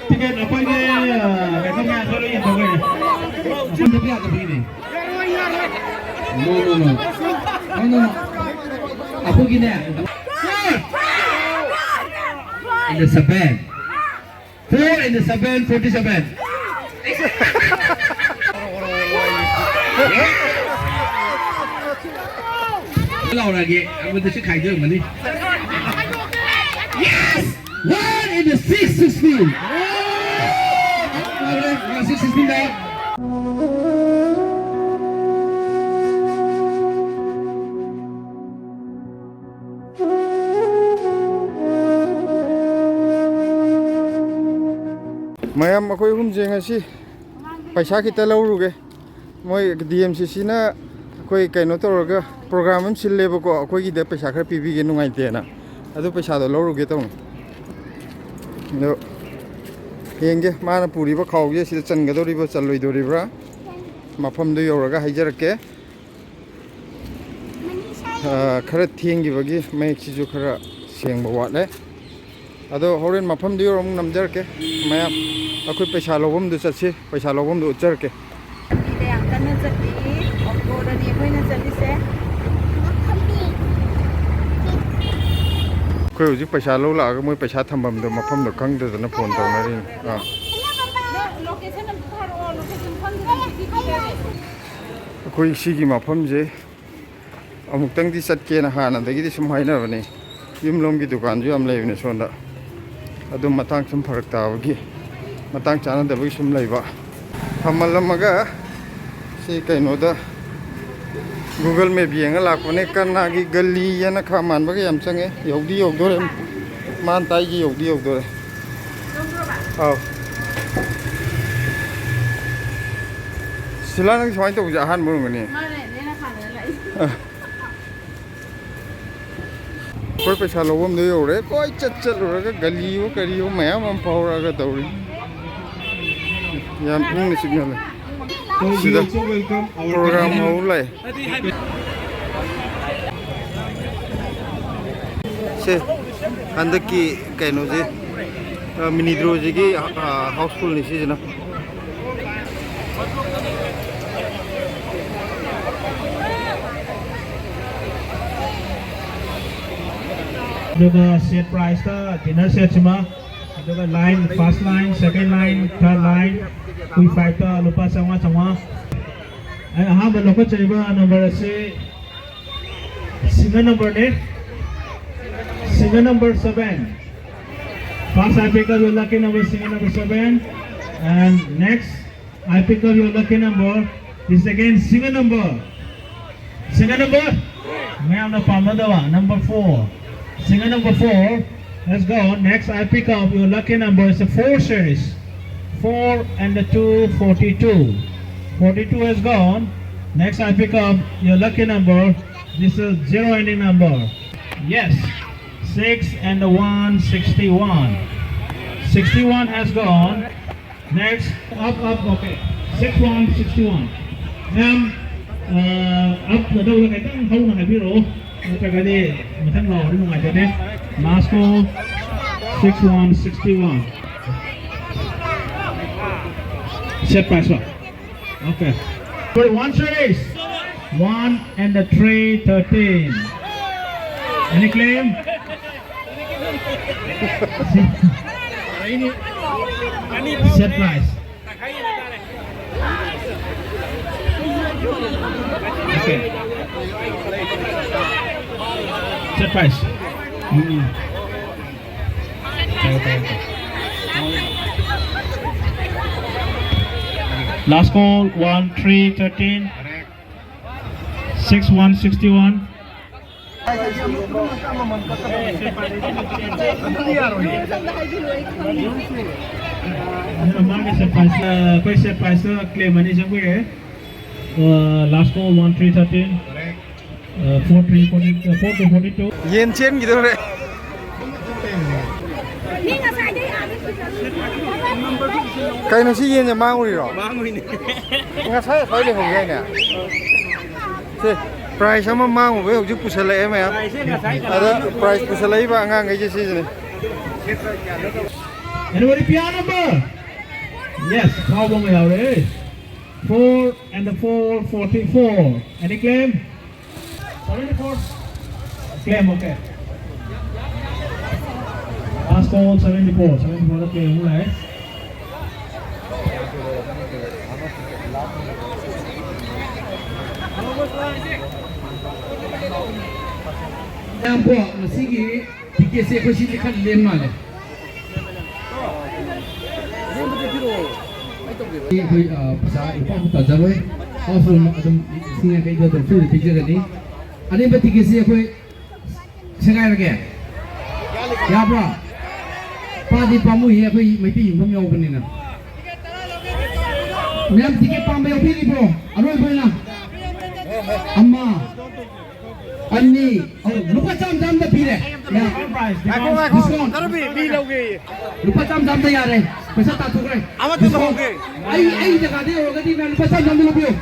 ticket apa ini? Katanya solo yang bagai. Tapi ada begini. No. Apa gini? In the seven. 4 in the 7, 47. Lâu rồi kìa, mình sẽ khai dương mà đi. Yes! 1 in the 6-16. 6-16 đây. Mayam akoy humjeng asi paisa kita lauruge moi DMCC na akoy kaino toroga program am sillebo ko akoy gi de paisa khar pibige nungai te na adu paisa do lauruge tong no henge mana puri ba khawge sida changa dori ba chaloi dori bra mafam do yoraga haijarake khara thengi bagi mai chi ju khara sengba watle ado horen mafam do yorom namjarake mayam akoy paisa lobom do chatse paisa lobom do ucharke ide yang kan chati okko da ni hoina chati se koy uji paisa lo la ga moi paisa thambam do mafam do khang do na phone taw na rin location am tharo location phang di akoy sigi mafam je amuk tang di chatke na hana dagi di sum haina bani yumlom gi dukan ju am leibne sonda adu matang sum pharak tawgi matang chana da bagi sum leiba thamalamaga si kaino da Google Map yenga lakone kana gi gali yana khaman bagi yam change yogdi yogdore man tai gi yogdi yogdore aw silana gi swai to ja han murung ni mane lena khana lai koi paisa lobom do yore koi chat ro ga gali wo kari wo mayam am paura ga dawri yam pung ni signal sida program maulai se andaki kaino je mini dro je gi houseful ni si jena Juga set price ta dinner set cuma. Juga line first line, second line, third line. Kui fight ta lupa sama. Aha belok ke coba number se single number ne. Single number 7. First I pick up your lucky number single number 7 and next I pick up your lucky number. This again single number. Single number. मैं अपना पामा दवा number 4. Single number 4. Let's go. Next, I pick up your lucky number. It's a 4 series. 4 and the 2, 42. 42 has gone. Next, I pick up your lucky number. This is 0 ending number. Yes. 6 and the 1, 61. 61 has gone. Next, up. Okay. 6, 1, 61. Up ở đâu là cái tăng không là cái biro. Cho cái đi mà thằng lò đi ngoài cho đấy. Last call 6161. Set price up. Okay. For one series. 1 and the 3, 13. Any claim? Set price. Okay. Set price. Last call 1, 3, 13. 6, 1, 61. Set price claim money last call 1, 3, 13. 4 to 42. yen chen gi do re kaino si yen ya manguri ro nga sai phai le hong ye ne se price ama mangu be hojik pusale em ya ada price pusale ba nga ngai je si ne Anybody piano number? Yes, problem we have it. 4 and the 444. Any claim? 74. Claim, okay. Last call 74. 74 the claim, right? Yang buat masigi tiket saya kau sini kan lem mana? Ini pasal ipa kita jalan, also ada singa kayak itu tu tiket ni. Ada yang tiket saya kau sengai lagi. Ya bro, padi pamu ya kau mesti yang kau punya ni. Memang tiket pamu yang pilih bro, aduh kau na. Amma. Ani, lupa jam dah pilih. Ya. Diskon. Lupa jam dah ya re. Pesa tak tu re. Amat tu hoge. Ai jaga dia hoga di mana lupa jam dah lebih.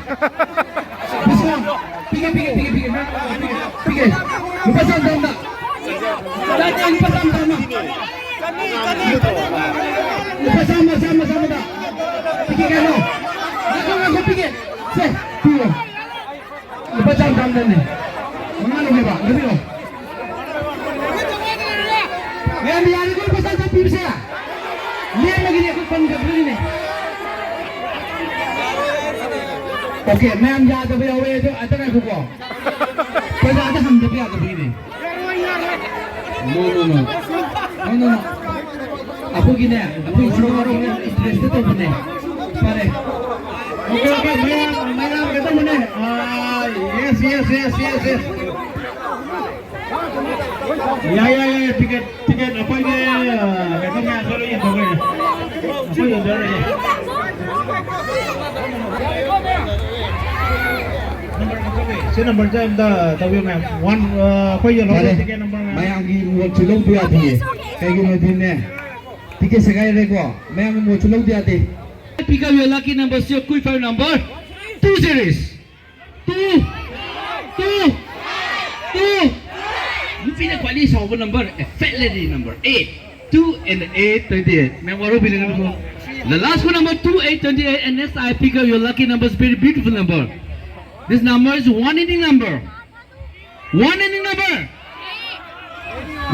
Diskon. Pikir. Lupa jam dah. Dah lupa jam dah. Lupa sama dah. Pikir kan lo. Aku pikir. Se, tu. Lupa jam dah ni. Mana lebih pak? Lebih loh. Yang biar aku pesan tapi bisa. Lihat lagi ni aku pun kerja ni. Okay, ma'am jangan tapi awal itu ada nak aku. Pesan ada ham tapi ada begini. No. Aku gini, aku isi orang yang interest itu begini. Pare. Okay, ma'am kata mana? Yes. Ya, tiket apa ini? Katanya solo yang bawa. Apa yang ada ni? Number jam dah tahu ma'am. One apa yang ada tiket number ma'am? Ma'am की वो चुलों दिया थी, कहीं की नहीं ने. tiket sekai rego. Ma'am वो चुलों दिया थी. Pick up your lucky number, your quick fire number. 2 series. 2. You feel quite a solve number, a fat lady number 8, 2 and 8, 28. The last one number 2, 8, 28, and next I pick up your lucky numbers, very beautiful number. This number is one ending number. One ending number.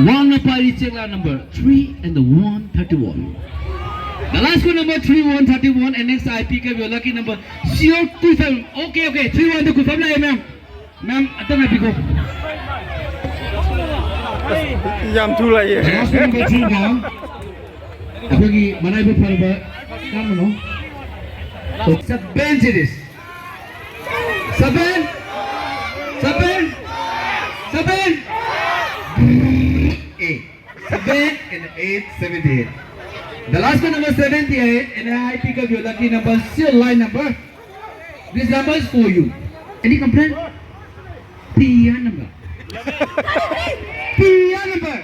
One party check number 3 and the 131. The last one number 3131, and next I pick up your lucky number 027. Okay, 31 to confirm lah, ma'am. Ma'am, atau nak pick up? Jam tu lah ya. Last one number 3 bang. Apa lagi? Mana ibu perba? Kamu no? Seven series. Seven. 8. 7 and 8, 78. The last one number 78, and I pick up your lucky number, still line number. This number is for you. Any complaint? PIA number. PIA number.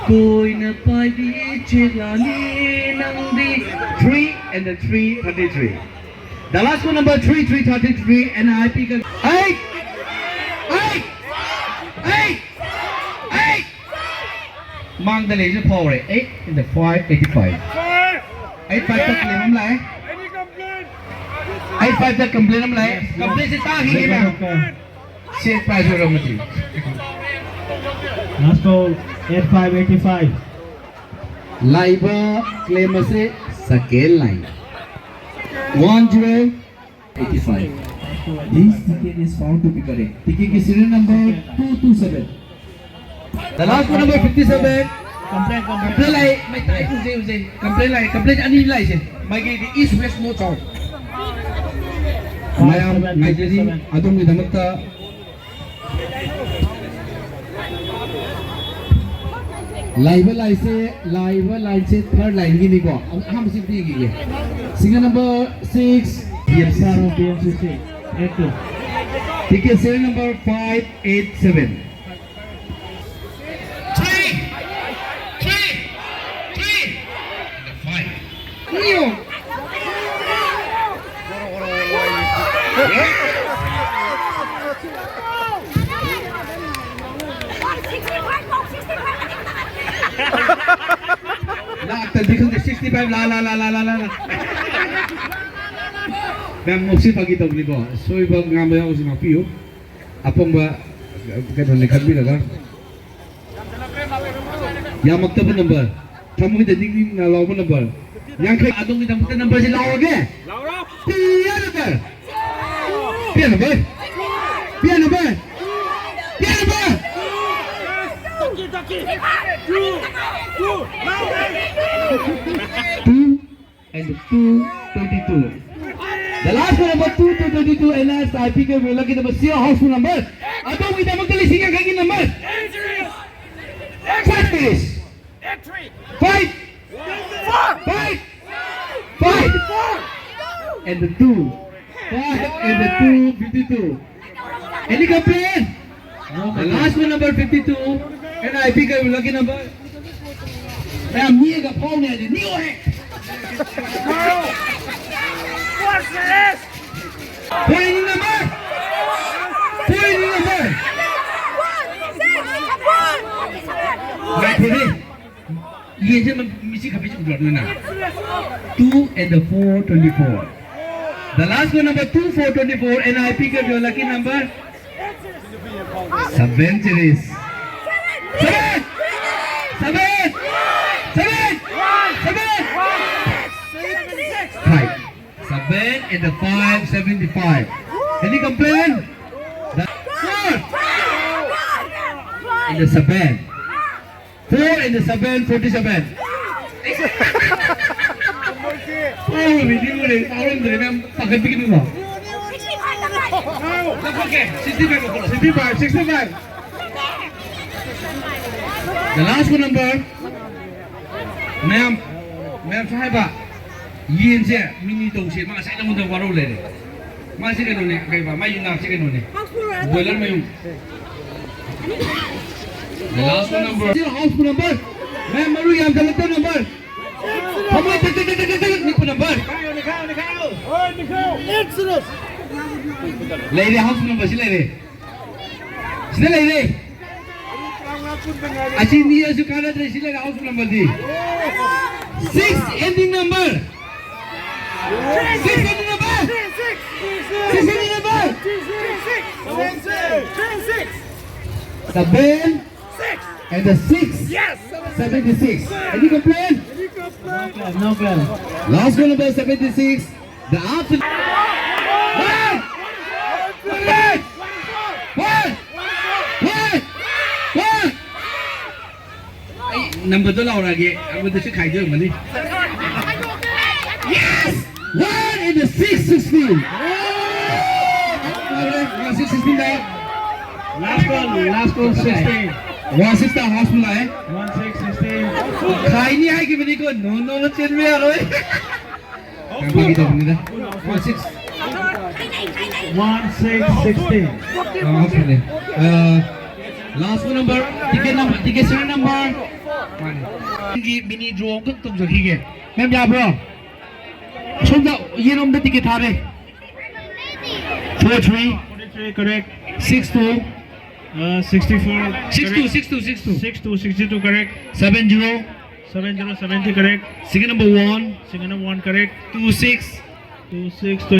Koi na pai di chilani nangdi 3 and the 333. The last one number 333, and I pick up 8. Mang the laser power 8 in the 585. 85 तक claim हम लाए. 85 तक complain हम लाए. Complain से ताकि ये ना शेयर प्राइस हो रहा मती. Last call 8585. Live claim से second line 1085. This ticket is found to be correct. Ticket की serial number 227. The last one number 57. Complain lại, mày tại cũng gì. Complain anh đi lại gì. Mày cái east west no chọn. Mày jadi atau kita mata live line से third line gini ko. हम सिर्फ ये गए. Single number 6. PMSR PMCC 82. Ticket serial number 587. 3. Laktan di kan 65 la. Ma'am moksi pagi tau beli ko. So iba ngamay ako si Mapiyo. Apong ba kanon ni Kadbi laga. Ya maktab number. Kamu kita ding na law number. Yang kay adong kita maktab number si law ge. Law. Pia number. Pia number. Pia number. Pia number. Two and 222. The last one number 222 and last I pick up lucky number 0 houseful number. Atau kita magdali singa kagi number. Fight finish. Fight. Fight. Fight. And the 2. 5 and the 252. Any complaint? The last one number 52 and I pick up lucky number. I'm near the phone and the new head. What's this? Point number. Point number. Right here. Ye je misi khapi chuk na. 2 and the 424. The last one number 2 424 and I pick up your lucky number. 7 series. 7. 7. 7. 5. 7 and the 575. Any complaint? The 4 and the 7. 4 and the 7 47. Oh, video ni. Orang tu memang pakai bikin dulu. Okay, 65. The last one number. Ma'am sahiba. Yin je mini dong se ma sai na mo da waro le. Ma se ke no ne kai ba ma yin na se ke no ne. Boiler ma yung. The last one number. Zero house number. Ma'am maru yam da number. Come on, take ni number. Exodus. Lady house number sila le. Sila le. Asin dia suka ada dari sila house number di. 6 ending number. 6 ending number. 6 ending number. 7 and the 6. Yes. 76. Any complaint? No plan. Last one number 76. The after. Number tu lah orang lagi. Aku tu cakap je mana ni. Yes. 1 in the 616. 616 dah. Last call 16. 116 house pula 1616. Kaya ni hai ke bini ko no chen me aro. Yang bagi tahu ni dah. 1616. House pula. Last one number. Tiga serial number. Mini draw kan tum jagi ke. Mem ya bro. Sonda ye number tiket thare. 43 correct. 62 64 62 correct. 70 70 correct. single number 1 Single number 1 correct. 26 26